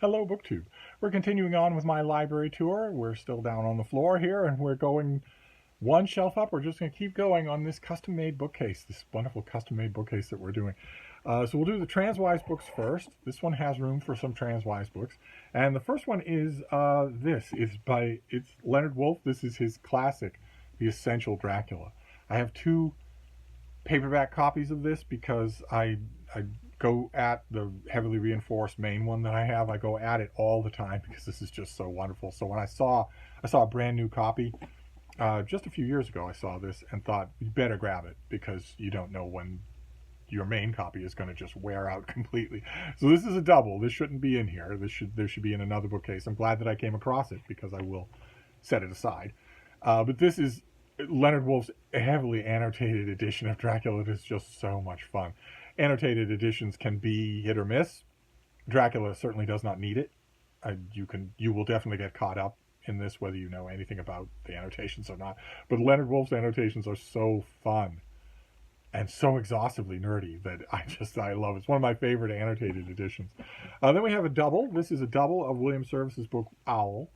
Hello, BookTube. We're continuing on with my library tour. We're still down on the floor here, and we're going one shelf up. We're just going to keep going on this custom-made bookcase, this wonderful custom-made bookcase that we're doing. So we'll do the Transwise books first. This one has room for some Transwise books. And the first one is it's Leonard Woolf. This is his classic, The Essential Dracula. I have two paperback copies of this because I go at the heavily reinforced main one that I have. I go at it all the time because this is just so wonderful. So when I saw a brand new copy just a few years ago, I saw this and thought you better grab it because you don't know when your main copy is going to just wear out completely. So this is a double. This shouldn't be in here. There should be in another bookcase. I'm glad that I came across it because I will set it aside. But this is Leonard Woolf's heavily annotated edition of Dracula. It is just so much fun. Annotated editions can be hit or miss. Dracula certainly does not need it. You will definitely get caught up in this whether you know anything about the annotations or not. But Leonard Woolf's annotations are so fun and so exhaustively nerdy that I love it. It's one of my favorite annotated editions. Then we have a double. This is a double of William Service's book Owl.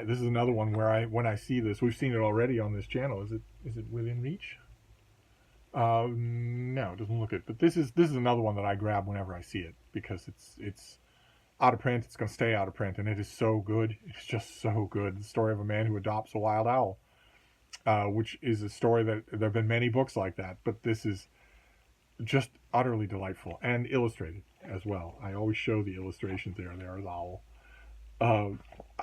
This is another one where when I see this, we've seen it already on this channel. Is it within reach? No, it doesn't look it. But this is another one that I grab whenever I see it because it's out of print. It's going to stay out of print, and it is so good. It's just so good. The story of a man who adopts a wild owl, which is a story that there have been many books like that, but this is just utterly delightful and illustrated as well. I always show the illustrations there. There is Owl.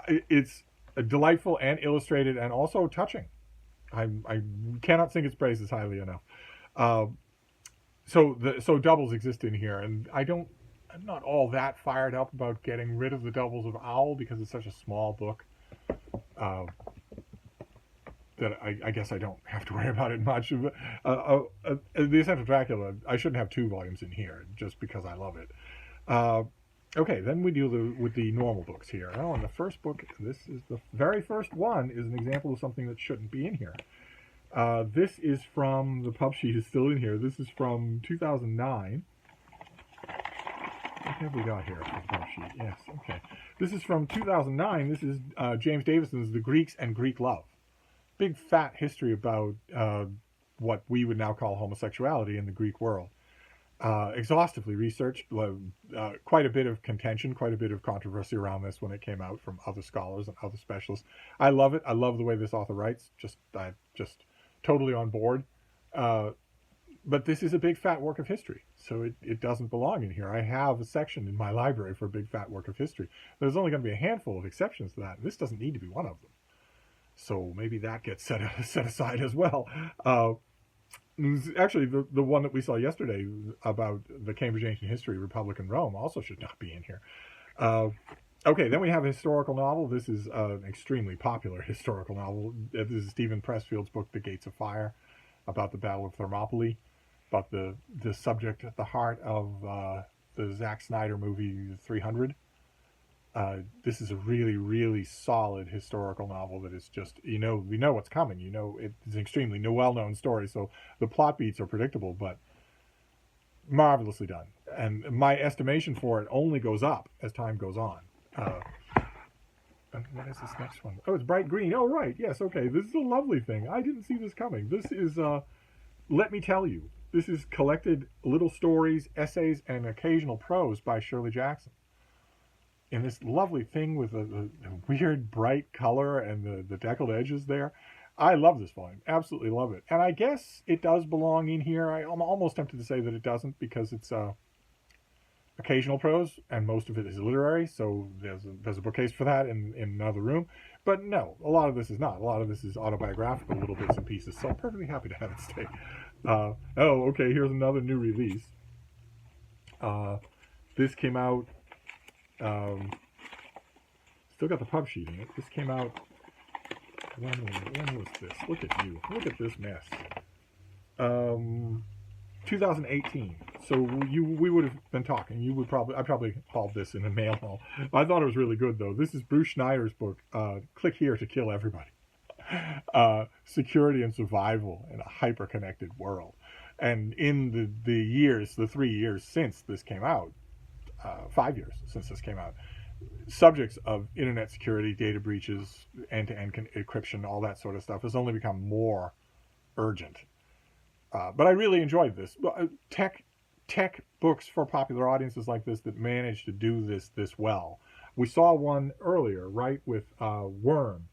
It's delightful and illustrated and also touching. I cannot sing its praises highly enough. So doubles exist in here, and I'm not all that fired up about getting rid of the doubles of Owl because it's such a small book that I guess I don't have to worry about it much. The Essential Dracula, I shouldn't have two volumes in here just because I love it. Okay, then we deal with the normal books here. Oh, and the first book, this is the very first one, is an example of something that shouldn't be in here. This is from, the pub sheet is still in here. This is from 2009. What have we got here for the pub sheet? Yes, okay. This is from 2009. This is James Davidson's The Greeks and Greek Love. Big fat history about what we would now call homosexuality in the Greek world. Exhaustively researched, quite a bit of contention, quite a bit of controversy around this when it came out from other scholars and other specialists. I love it. I love the way this author writes. Just totally on board. But this is a big fat work of history, so it doesn't belong in here. I have a section in my library for a big fat work of history. There's only going to be a handful of exceptions to that. This doesn't need to be one of them. So maybe that gets set aside as well. Actually, the one that we saw yesterday about the Cambridge Ancient History, Republican Rome, also should not be in here. Okay, then we have a historical novel. This is an extremely popular historical novel. This is Stephen Pressfield's book, The Gates of Fire, about the Battle of Thermopylae, about the subject at the heart of the Zack Snyder movie 300. This is a really, really solid historical novel that is just, we know what's coming. It's an extremely well-known story, so the plot beats are predictable, but marvelously done. And my estimation for it only goes up as time goes on. What is this next one? Oh, it's Bright Green. Oh, right. Yes, okay. This is a lovely thing. I didn't see this coming. This is, Let Me Tell You. This is collected little stories, essays, and occasional prose by Shirley Jackson. And this lovely thing with the weird bright color and the deckled edges there. I love this volume. Absolutely love it. And I guess it does belong in here. I'm almost tempted to say that it doesn't because it's occasional prose and most of it is literary. So there's a bookcase for that in another room. But no, a lot of this is not. A lot of this is autobiographical little bits and pieces. So I'm perfectly happy to have it stay. Oh, okay. Here's another new release. This came out. Still got the pub sheet in it. This came out. When was this? Look at you. Look at this mess. 2018. So we would have been talking. I probably hauled this in a mail haul. I thought it was really good though. This is Bruce Schneider's book. Click here to kill everybody. Security and survival in a hyper-connected world. And in the 3 years since this came out, 5 years since this came out. Subjects of internet security, data breaches, end-to-end encryption, all that sort of stuff has only become more urgent. But I really enjoyed this. Tech books for popular audiences like this that manage to do this well. We saw one earlier, right, with Worm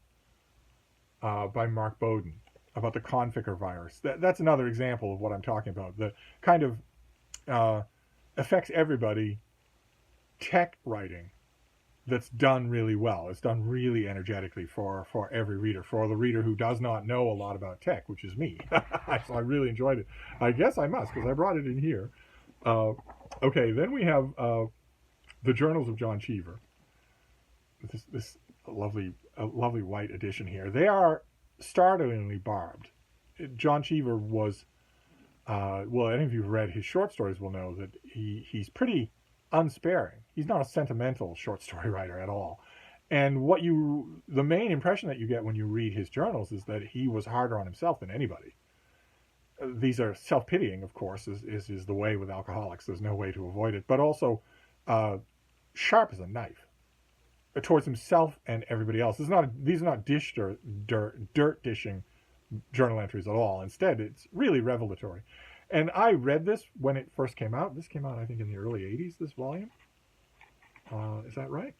by Mark Bowden about the Conficker virus. That's another example of what I'm talking about. The kind of affects everybody tech writing that's done really well. It's done really energetically for every reader, for the reader who does not know a lot about tech, which is me. So I really enjoyed it. I guess I must, because I brought it in here. Okay, then we have the Journals of John Cheever. This lovely white edition here. They are startlingly barbed. John Cheever was, well, any of you who've read his short stories will know that he's pretty unsparing. He's not a sentimental short story writer at all. And the main impression that you get when you read his journals is that he was harder on himself than anybody. These are self-pitying, of course, is the way with alcoholics. There's no way to avoid it. But also sharp as a knife towards himself and everybody else. These are not dirt dishing journal entries at all. Instead, it's really revelatory. And I read this when it first came out. This came out, I think, in the early 80s, this volume. Is that right?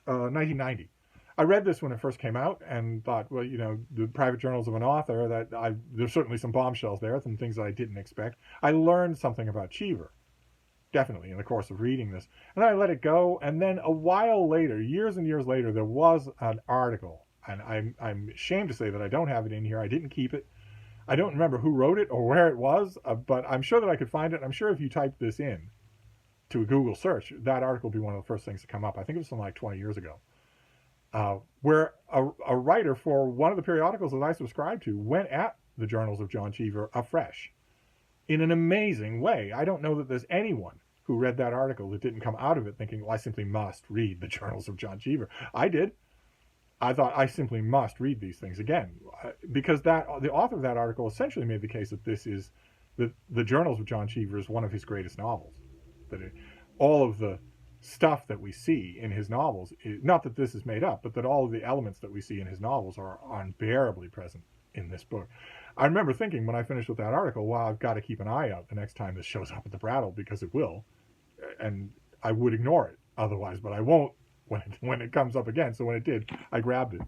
1990. I read this when it first came out and thought, well, the private journals of an author, there's certainly some bombshells there, some things that I didn't expect. I learned something about Cheever, definitely, in the course of reading this. And then I let it go. And then a while later, years and years later, there was an article. And I'm ashamed to say that I don't have it in here. I didn't keep it. I don't remember who wrote it or where it was, but I'm sure that I could find it. I'm sure if you type this in to a Google search, that article will be one of the first things to come up. I think it was something like 20 years ago, where a writer for one of the periodicals that I subscribed to went at the Journals of John Cheever afresh in an amazing way. I don't know that there's anyone who read that article that didn't come out of it thinking, well, I simply must read the Journals of John Cheever. I did. I thought I simply must read these things again, because the author of that article essentially made the case that this is the Journals of John Cheever is one of his greatest novels. That all of the stuff that we see in his novels, not that this is made up, but that all of the elements that we see in his novels are unbearably present in this book. I remember thinking when I finished with that article, wow, I've got to keep an eye out the next time this shows up at the Brattle, because it will, and I would ignore it otherwise, but I won't when it comes up again. So when it did, I grabbed it.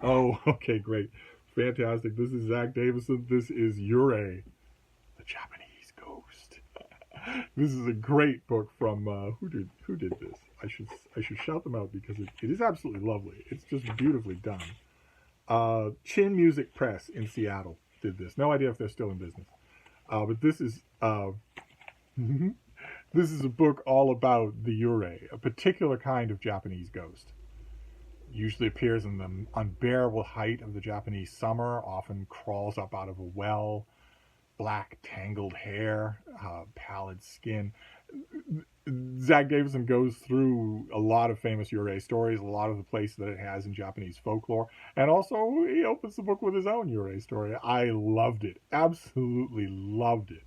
Oh, okay, great. Fantastic. This is Zach Davidson. This is Yurei, the Japanese Ghost. This is a great book from, who did this? I should shout them out because it is absolutely lovely. It's just beautifully done. Chin Music Press in Seattle did this. No idea if they're still in business. But this is... This is a book all about the Yurei, a particular kind of Japanese ghost. Usually appears in the unbearable height of the Japanese summer, often crawls up out of a well, black tangled hair, pallid skin. Zach Davidson goes through a lot of famous Yurei stories, a lot of the places that it has in Japanese folklore, and also he opens the book with his own Yurei story. I loved it, absolutely loved it.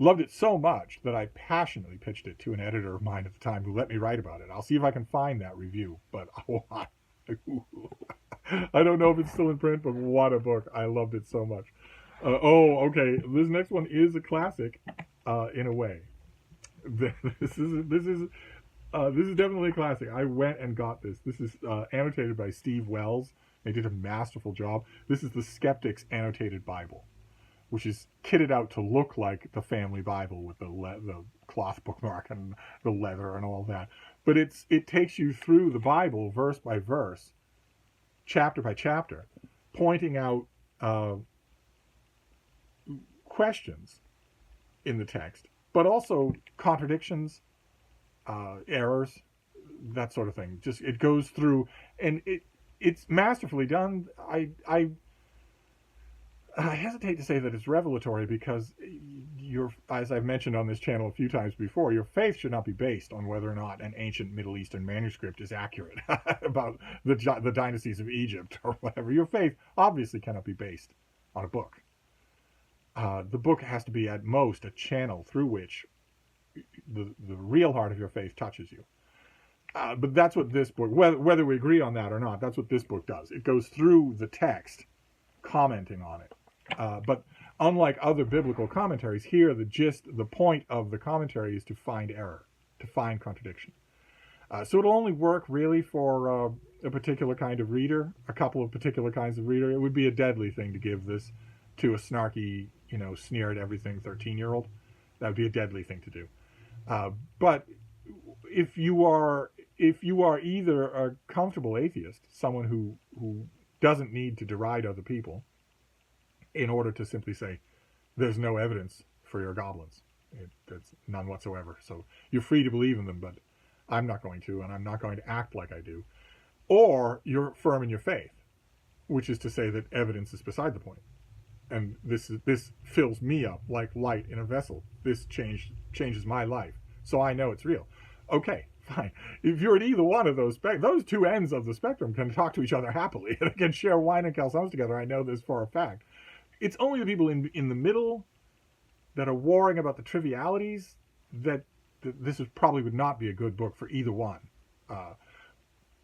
Loved it so much that I passionately pitched it to an editor of mine at the time who let me write about it. I'll see if I can find that review, but I don't know if it's still in print, but what a book. I loved it so much. Okay. This next one is a classic, in a way. This is definitely a classic. I went and got this. This is annotated by Steve Wells. They did a masterful job. This is the Skeptic's Annotated Bible, which is kitted out to look like the family Bible with the cloth bookmark and the leather and all that. But it takes you through the Bible verse by verse, chapter by chapter, pointing out questions in the text, but also contradictions, errors, that sort of thing. Just it goes through, and it's masterfully done. I hesitate to say that it's revelatory because as I've mentioned on this channel a few times before, your faith should not be based on whether or not an ancient Middle Eastern manuscript is accurate about the dynasties of Egypt or whatever. Your faith obviously cannot be based on a book. The book has to be at most a channel through which the real heart of your faith touches you. But that's what this book, whether we agree on that or not, that's what this book does. It goes through the text, commenting on it. But unlike other biblical commentaries, here the point of the commentary is to find error, to find contradiction. So it'll only work really for a particular kind of reader, a couple of particular kinds of reader. It would be a deadly thing to give this to a snarky, sneer at everything 13-year-old. That would be a deadly thing to do. But if you are either a comfortable atheist, someone who doesn't need to deride other people in order to simply say, there's no evidence for your goblins. There's none whatsoever. So you're free to believe in them, but I'm not going to, and I'm not going to act like I do. Or you're firm in your faith, which is to say that evidence is beside the point. And this fills me up like light in a vessel. This changes my life, so I know it's real. Okay, fine. If you're at either one of those two ends of the spectrum can talk to each other happily and can share wine and calzones together. I know this for a fact. It's only the people in the middle that are warring about the trivialities that this would not be a good book for either one.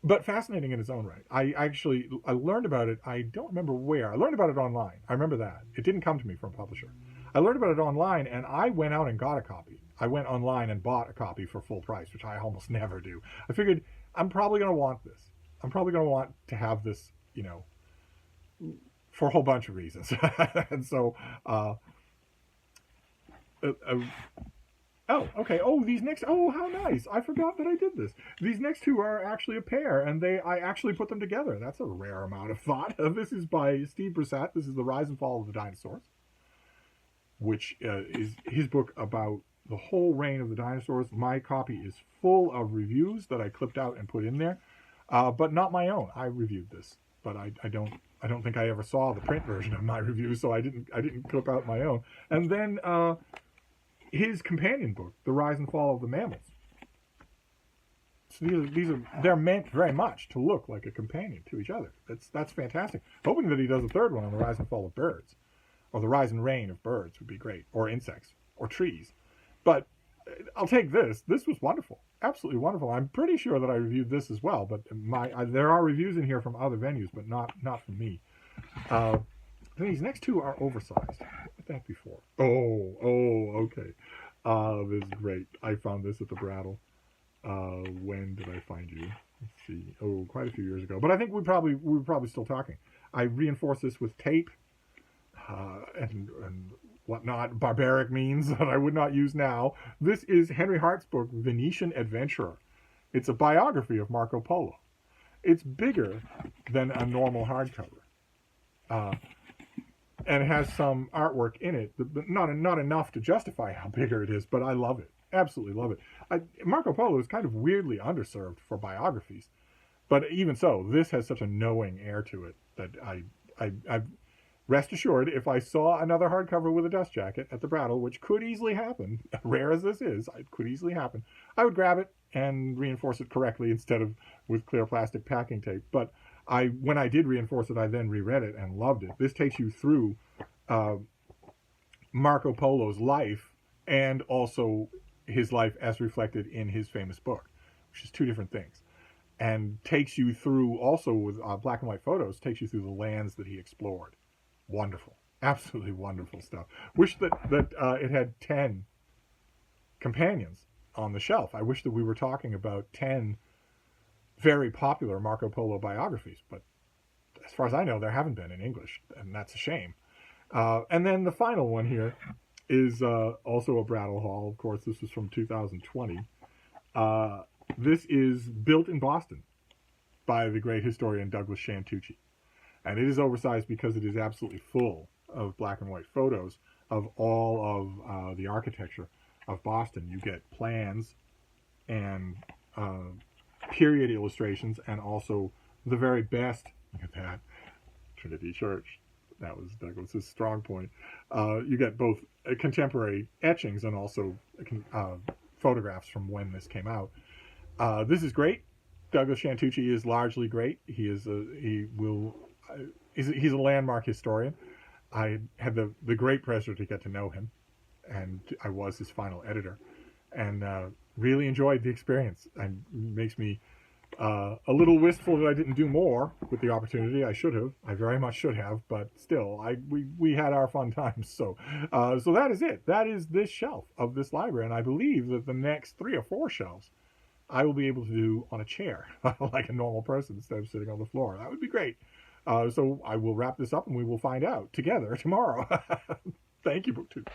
But fascinating in its own right. I learned about it. I don't remember where. I learned about it online. I remember that. It didn't come to me from a publisher. I learned about it online, and I went out and got a copy. I went online and bought a copy for full price, which I almost never do. I figured I'm probably going to want this. I'm probably going to want to have this, for a whole bunch of reasons. And so, oh, okay. Oh, these next. Oh, how nice! I forgot that I did this. These next two are actually a pair, and I actually put them together. That's a rare amount of thought. This is by Steve Brassette. This is The Rise and Fall of the Dinosaurs, which is his book about the whole reign of the dinosaurs. My copy is full of reviews that I clipped out and put in there, but not my own. I reviewed this, but I don't think I ever saw the print version of my review, so I didn't clip out my own. And then his companion book, The Rise and Fall of the Mammals. So they're meant very much to look like a companion to each other. That's fantastic. Hoping that he does a third one on The Rise and Fall of Birds, or The Rise and Reign of Birds would be great, or insects, or trees. But I'll take this. This was wonderful, absolutely wonderful. I'm pretty sure that I reviewed this as well, but there are reviews in here from other venues, but not from me. These next two are oversized. I think before. Oh, okay. This is great. I found this at the Brattle. When did I find you? Let's see. Oh, quite a few years ago. But I think we were probably still talking. I reinforced this with tape and whatnot, barbaric means that I would not use now. This is Henry Hart's book, Venetian Adventurer. It's a biography of Marco Polo. It's bigger than a normal hardcover. And it has some artwork in it, but not enough to justify how bigger it is, but I love it. Absolutely love it. Marco Polo is kind of weirdly underserved for biographies, but even so, this has such a knowing air to it that I rest assured, if I saw another hardcover with a dust jacket at the Brattle, which could easily happen, rare as this is, it could easily happen, I would grab it and reinforce it correctly instead of with clear plastic packing tape. But when I did reinforce it, I then reread it and loved it. This takes you through Marco Polo's life and also his life as reflected in his famous book, which is two different things, and takes you through also with black and white photos, takes you through the lands that he explored. Wonderful, absolutely wonderful stuff. Wish that it had 10 companions on the shelf. I wish that we were talking about 10 very popular Marco Polo biographies, but as far as I know, there haven't been in English, and that's a shame. And then the final one here is also a Brattle Haul. Of course, this is from 2020. This is Built in Boston by the great historian Douglas Shantucci. And it is oversized because it is absolutely full of black and white photos of all of the architecture of Boston. You get plans and period illustrations, and also the very best, look at that, Trinity Church. That was Douglas's strong point. You get both contemporary etchings and also photographs from when this came out. This is great. Douglas Shantucci is largely great. He's a landmark historian. I had the great pleasure to get to know him, and I was his final editor. and really enjoyed the experience. And makes me a little wistful that I didn't do more with the opportunity. I should have. I very much should have. But still, we had our fun times. So so that is it. That is this shelf of this library, and I believe that the next 3 or 4 shelves I will be able to do on a chair, like a normal person, instead of sitting on the floor. That would be great. So I will wrap this up, and we will find out together tomorrow. Thank you, BookTube.